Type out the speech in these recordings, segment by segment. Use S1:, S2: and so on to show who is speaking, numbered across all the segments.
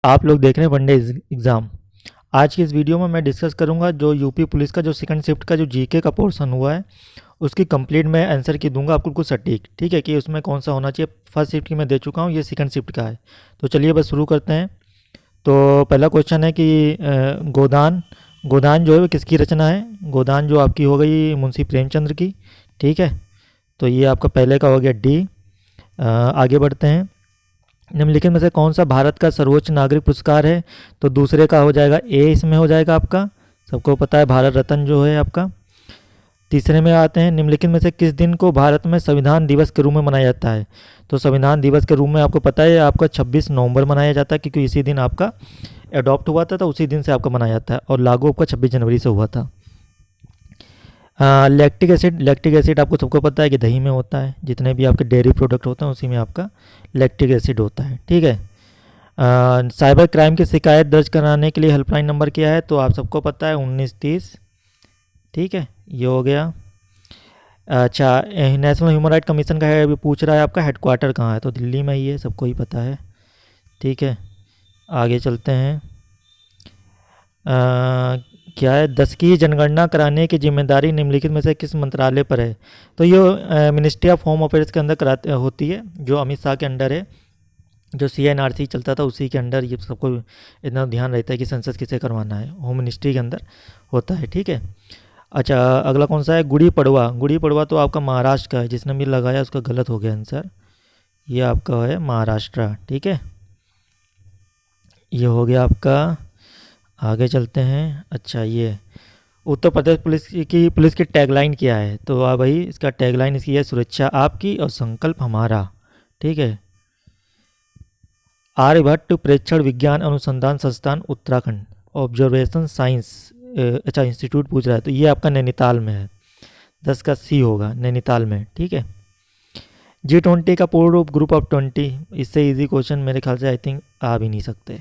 S1: आप लोग देख रहे हैं वनडे एग्ज़ाम। आज की इस वीडियो में मैं डिस्कस करूंगा जो यूपी पुलिस का जो सेकंड शिफ्ट का जो जीके का पोर्शन हुआ है उसकी कंप्लीट मैं आंसर की दूंगा आपको बिल्कुल सटीक। ठीक है कि उसमें कौन सा होना चाहिए। फर्स्ट शिफ्ट की मैं दे चुका हूँ, ये सेकंड शिफ्ट का है। तो चलिए बस शुरू करते हैं। तो पहला क्वेश्चन है कि गोदान गोदान जो है वो किसकी रचना है। गोदान जो आपकी हो गई मुंशी प्रेमचंद्र की। ठीक है, तो ये आपका पहले का हो गया डी। आगे बढ़ते हैं। निम्नलिखित में से कौन सा भारत का सर्वोच्च नागरिक पुरस्कार है। तो दूसरे का हो जाएगा ए, इसमें हो जाएगा आपका, सबको पता है भारत रत्न जो है आपका। तीसरे में आते हैं, निम्नलिखित में से किस दिन को भारत में संविधान दिवस के रूप में मनाया जाता है। तो संविधान दिवस के रूप में आपको पता है आपका 26 नवंबर मनाया जाता है, क्योंकि इसी दिन आपका अडॉप्ट हुआ था, तो उसी दिन से आपका मनाया जाता है, और लागू आपका 26 जनवरी से हुआ था। लैक्टिक एसिड आपको सबको पता है कि दही में होता है, जितने भी आपके डेयरी प्रोडक्ट होते हैं उसी में आपका लैक्टिक एसिड होता है। ठीक है। साइबर क्राइम की शिकायत दर्ज कराने के लिए हेल्पलाइन नंबर क्या है। तो आप सबको पता है 1930। ठीक है, ये हो गया। अच्छा, नेशनल ह्यूमन राइट कमीशन का है, अभी पूछ रहा है आपका हेडक्वार्टर कहाँ है। तो दिल्ली में ही है, सबको ही पता है। ठीक है, आगे चलते हैं। क्या है, 10 की जनगणना कराने की जिम्मेदारी निम्नलिखित में से किस मंत्रालय पर है। तो ये मिनिस्ट्री ऑफ होम अफेयर्स के अंदर कराते होती है, जो अमित शाह के अंडर है। जो CNRC चलता था उसी के अंडर ये सबको इतना ध्यान रहता है कि सेंसस किसे करवाना है, होम मिनिस्ट्री के अंदर होता है। ठीक है। अच्छा, अगला कौन सा है, गुड़ी पड़वा। गुड़ी पड़वा तो आपका महाराष्ट्र का है, जिसने भी लगाया उसका गलत हो गया आंसर। ये आपका है महाराष्ट्र। ठीक है, ये हो गया आपका। आगे चलते हैं। अच्छा, ये उत्तर प्रदेश पुलिस की टैगलाइन क्या है। तो भाई इसका टैगलाइन इसकी है, सुरक्षा आपकी और संकल्प हमारा। ठीक है। आर्यभट्ट प्रेक्षण विज्ञान अनुसंधान संस्थान उत्तराखंड, ऑब्जर्वेशन साइंस अच्छा इंस्टीट्यूट पूछ रहा है, तो ये आपका नैनीताल में है। 10 का सी होगा, नैनीताल में। ठीक है। G20 का पूर्ण रूप ग्रुप ऑफ 20। इससे इजी क्वेश्चन मेरे ख्याल से आई थिंक आ भी नहीं सकते।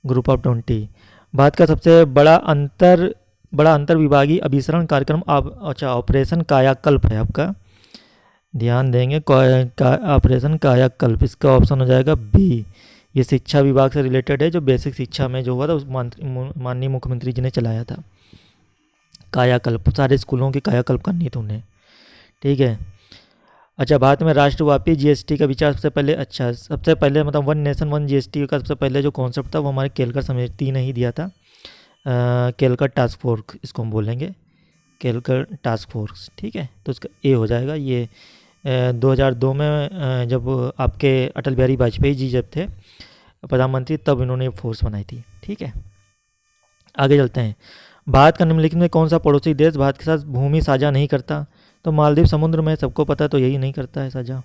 S1: ग्रुप ऑफ 20 भारत का सबसे बड़ा अंतर विभागीय अभिसरण कार्यक्रम अच्छा ऑपरेशन कायाकल्प है आपका। ध्यान देंगे, ऑपरेशन कायाकल्प, इसका ऑप्शन हो जाएगा बी। ये शिक्षा विभाग से रिलेटेड है, जो बेसिक शिक्षा में जो हुआ था उस माननीय मुख्यमंत्री जी ने चलाया था। कायाकल्प, सारे स्कूलों की कायाकल्प करनी थी उन्हें। ठीक है। अच्छा, भारत में राष्ट्रव्यापी GST का विचार सबसे पहले मतलब वन नेशन वन GST का सबसे पहले जो कॉन्सेप्ट था वो हमारे केलकर समिति ने ही दिया था। केलकर टास्क फोर्स इसको हम बोलेंगे, केलकर टास्क फोर्स। ठीक है, तो इसका ए हो जाएगा। ये 2002 में जब आपके अटल बिहारी वाजपेयी जी जब थे प्रधानमंत्री, तब इन्होंने ये फोर्स बनाई थी। ठीक है, आगे चलते हैं। भारत का निम्नलिखित में कौन सा पड़ोसी देश भारत के साथ भूमि साझा नहीं करता। तो मालदीव समुद्र में, सबको पता है, तो यही नहीं करता है साझा।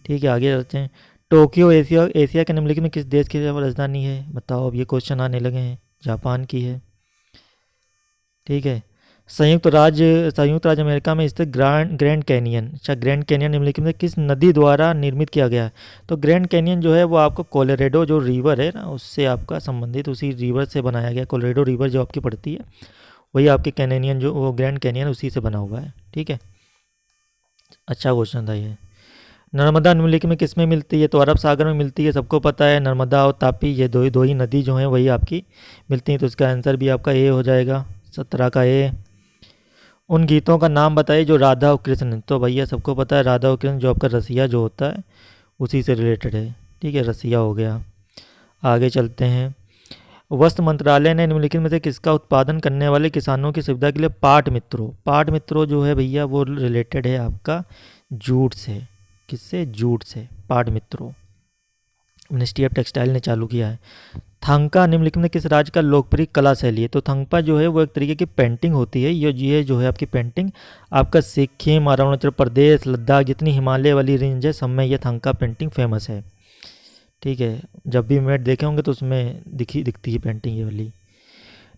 S1: ठीक है, आगे चलते हैं। टोक्यो एशिया एशिया के निम्नलिखित में किस देश की राजधानी है। बताओ, अब ये क्वेश्चन आने लगे हैं। जापान की है। ठीक है। संयुक्त राज्य अमेरिका में स्थित ग्रैंड कैनियन, अच्छा ग्रैंड कैनियन निम्नलिखित में किस नदी द्वारा निर्मित किया गया है। तो ग्रैंड कैनियन जो है वो आपको कोलोरेडो जो रिवर है ना, उससे आपका संबंधित, उसी रिवर से बनाया गया। कोलोरेडो रिवर जो आपकी पड़ती है वही आपके कैनियन, जो वो ग्रैंड कैनियन उसी से बना हुआ है। ठीक है, अच्छा क्वेश्चन था ये। नर्मदा निम्नलिखित में किस में मिलती है। तो अरब सागर में मिलती है, सबको पता है। नर्मदा और तापी, ये दो ही नदी जो हैं वही आपकी मिलती हैं। तो इसका आंसर भी आपका ए हो जाएगा, 17 का ए। उन गीतों का नाम बताइए जो राधा और कृष्ण। तो भैया सबको पता है राधा और कृष्ण जो आपका रसिया जो होता है उसी से रिलेटेड है। ठीक है, रसिया हो गया। आगे चलते हैं। वस्त्र मंत्रालय ने निम्नलिखित में से किसका उत्पादन करने वाले किसानों की सुविधा के लिए पाट मित्रों जो है भैया वो रिलेटेड है आपका जूट से। किससे, जूट से, पाट मित्रों मिनिस्ट्री ऑफ टेक्सटाइल ने चालू किया है। थंका निम्नलिखित में किस राज्य का लोकप्रिय कला शैली है। तो थंगपा जो है वो एक तरीके की पेंटिंग होती है। ये जो है आपकी पेंटिंग आपका सिक्किम, अरुणाचल प्रदेश, लद्दाख, जितनी हिमालय वाली रेंज है सब में ये थंका पेंटिंग फेमस है। ठीक है, जब भी मैट देखे होंगे तो उसमें दिखती है पेंटिंग ये वाली।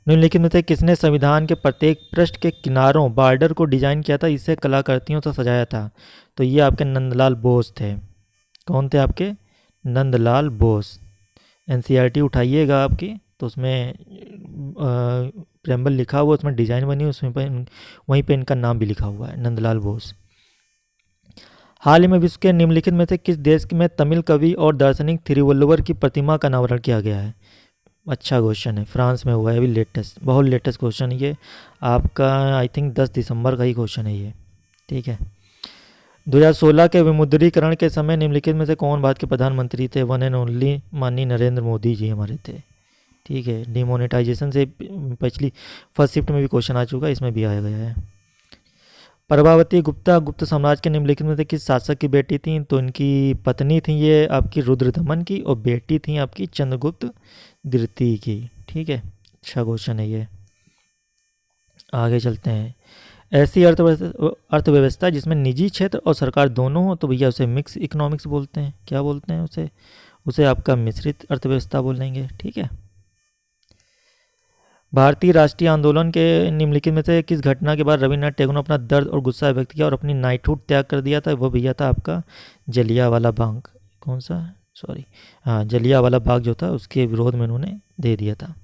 S1: निम्नलिखित में से किसने संविधान के प्रत्येक पृष्ठ के किनारों बॉर्डर को डिजाइन किया था, इसे कलाकृतियों से सजाया था। तो ये आपके नंदलाल बोस थे। कौन थे आपके, नंदलाल बोस। NCERT उठाइएगा आपकी, तो उसमें प्रेम्बल लिखा हुआ, उसमें डिज़ाइन बनी, उसमें वहीं पे इनका नाम भी लिखा हुआ है, नंदलाल बोस। हाल ही में विश्व के निम्नलिखित में से किस देश में तमिल कवि और दार्शनिक थिरुवल्लुवर की प्रतिमा का अनावरण किया गया है? अच्छा क्वेश्चन है, फ्रांस में हुआ है अभी लेटेस्ट, बहुत लेटेस्ट क्वेश्चन है ये आपका, आई थिंक 10 दिसंबर का ही क्वेश्चन है ये, ठीक है। 2016 के विमुद्रीकरण के समय निम्नलिखित में से कौन भारत के प्रधानमंत्री थे? वन एंड ओनली माननीय नरेंद्र मोदी जी हमारे थे, ठीक है। डिमोनेटाइजेशन से पिछली फर्स्ट शिफ्ट में भी क्वेश्चन आ चुका है, इसमें भी आया गया है। प्रभावती गुप्ता गुप्त साम्राज्य के निम्नलिखित में से किस शासक की बेटी थी? तो इनकी पत्नी थी ये आपकी रुद्रदमन की, और बेटी थी आपकी चंद्रगुप्त द्वितीय की, ठीक है। अच्छा क्वेश्चन है ये। आगे चलते हैं। ऐसी अर्थव्यवस्था जिसमें निजी क्षेत्र और सरकार दोनों हो तो भैया उसे मिक्स इकोनॉमिक्स बोलते हैं। क्या बोलते हैं उसे? उसे आपका मिश्रित अर्थव्यवस्था बोलेंगे, ठीक है। भारतीय राष्ट्रीय आंदोलन के निम्नलिखित में से किस घटना के बाद रविन्द्रनाथ टैगोर ने अपना दर्द और गुस्सा व्यक्त किया और अपनी नाइटहुड त्याग कर दिया था? वो भैया था आपका जलियांवाला बाग। कौन सा? सॉरी, हाँ, जलियांवाला बाग जो था उसके विरोध में उन्होंने दे दिया था।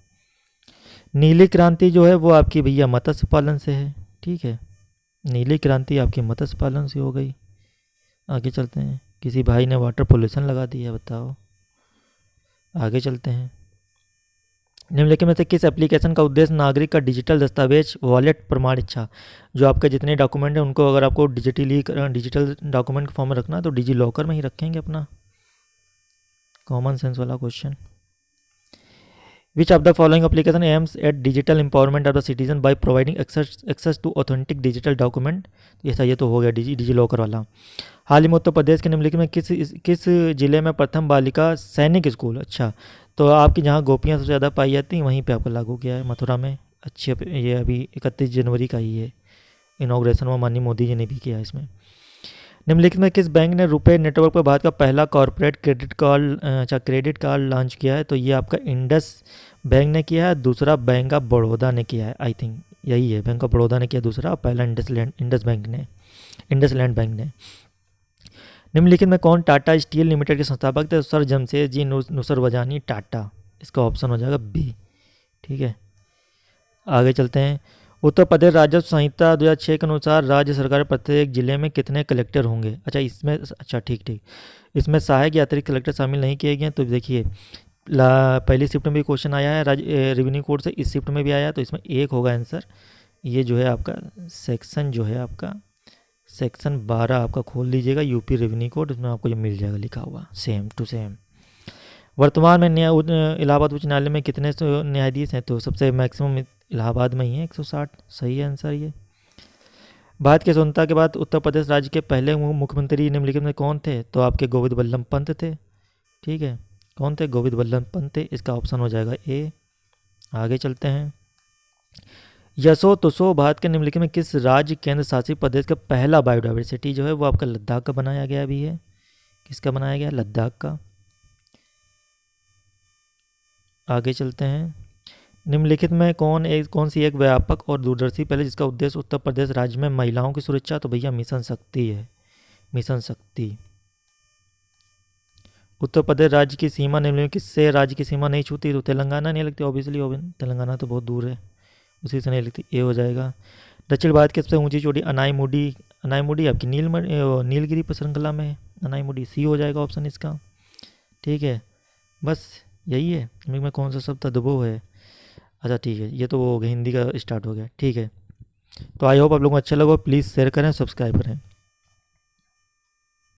S1: नीली क्रांति जो है वो आपकी भैया मत्स्य पालन से है, ठीक है। नीली क्रांति आपकी मत्स्य पालन से हो गई। आगे चलते हैं। किसी भाई ने वाटर पोल्यूशन लगा दिया, बताओ। आगे चलते हैं। निम्नलिखित में से किस एप्लीकेशन का उद्देश्य नागरिक का डिजिटल दस्तावेज वॉलेट प्रमाण इच्छा, जो आपके जितने डॉक्यूमेंट हैं उनको अगर आपको डिजिटल डॉक्यूमेंट के फॉर्म में रखना है तो डिजी लॉकर में ही रखेंगे अपना। कॉमन सेंस वाला question. Which of the following application aims at digital empowerment of the citizen by providing access to authentic digital document? ये तो हो गया डिजी लॉकर वाला। हाल ही में उत्तर प्रदेश के निम्नलिखित में किस जिले में प्रथम बालिका सैनिक स्कूल, अच्छा, तो आपकी जहाँ गोपियाँ सबसे ज़्यादा पाई जाती हैं वहीं पे आपको लागू किया है, मथुरा में। अच्छी, ये अभी 31 जनवरी का ही है, इनाग्रेशन में माननीय मोदी जी ने भी किया इसमें। निम्नलिखित में किस बैंक ने रुपए नेटवर्क पर भारत का पहला कॉर्पोरेट क्रेडिट कार्ड लॉन्च किया है? तो ये आपका इंडस बैंक ने किया है, दूसरा बैंक ऑफ बड़ौदा ने किया है, आई थिंक यही है, बैंक ऑफ बड़ौदा ने किया दूसरा, पहला इंडसलैंड बैंक ने। निम्नलिखित में कौन टाटा स्टील लिमिटेड के संस्थापक थे? सर जमशेदजी नुसरवजानी टाटा, इसका ऑप्शन हो जाएगा बी, ठीक है। आगे चलते हैं। उत्तर प्रदेश राजस्व संहिता 2006 के अनुसार राज्य सरकार प्रत्येक जिले में कितने कलेक्टर होंगे? अच्छा ठीक, इसमें सहायक या अतिरिक्त कलेक्टर शामिल नहीं किए गए। तो देखिए पहली शिफ्ट में भी क्वेश्चन आया है रेवेन्यू कोड से, इस शिफ्ट में भी आया, तो इसमें एक होगा आंसर। ये जो है आपका सेक्शन जो है आपका सेक्शन 12 आपका खोल लीजिएगा, यूपी रेवेन्यू कोड, उसमें आपको ये मिल जाएगा लिखा हुआ सेम टू सेम। वर्तमान में इलाहाबाद उच्च न्यायालय में कितने न्यायाधीश हैं? तो सबसे मैक्सिमम इलाहाबाद में ही है, 160, सही है आंसर ये। भारत की स्वतंत्रता के बाद उत्तर प्रदेश राज्य के पहले मुख्यमंत्री निम्नलिखित में कौन थे? तो आपके गोविंद बल्लभ पंत थे, ठीक है। कौन थे? गोविंद बल्लभ पंत थे, इसका ऑप्शन हो जाएगा ए। आगे चलते हैं। यसो तुसो भारत के निम्नलिखित में किस राज्य केंद्र शासित प्रदेश का पहला बायोडाइवर्सिटी जो है वो आपका लद्दाख का बनाया गया भी है? किसका बनाया गया? लद्दाख का। आगे चलते हैं। निम्नलिखित में कौन सी एक व्यापक और दूरदर्शी पहल जिसका उद्देश्य उत्तर प्रदेश राज्य में महिलाओं की सुरक्षा? तो भैया मिशन शक्ति है, मिशन शक्ति। उत्तर प्रदेश राज्य की सीमा निम्नलिखित किससे राज्य की सीमा नहीं छूती? तो तेलंगाना नहीं लगती ऑब्वियसली, तेलंगाना तो बहुत दूर है, उसी से नहीं लगती, ए हो जाएगा। दक्षिण भारत की सबसे ऊंची चोटी अनाईमुडी आपकी नीलगिरी श्रृंखला में है, अनाईमुडी, सी हो जाएगा ऑप्शन इसका, ठीक है। बस यही है। में कौन सा शब्द तद्भव है? अच्छा ठीक है, ये तो वो हिंदी का स्टार्ट हो गया, ठीक है। तो आई होप आप लोगों को अच्छा लगा, प्लीज़ शेयर करें, सब्सक्राइब करें।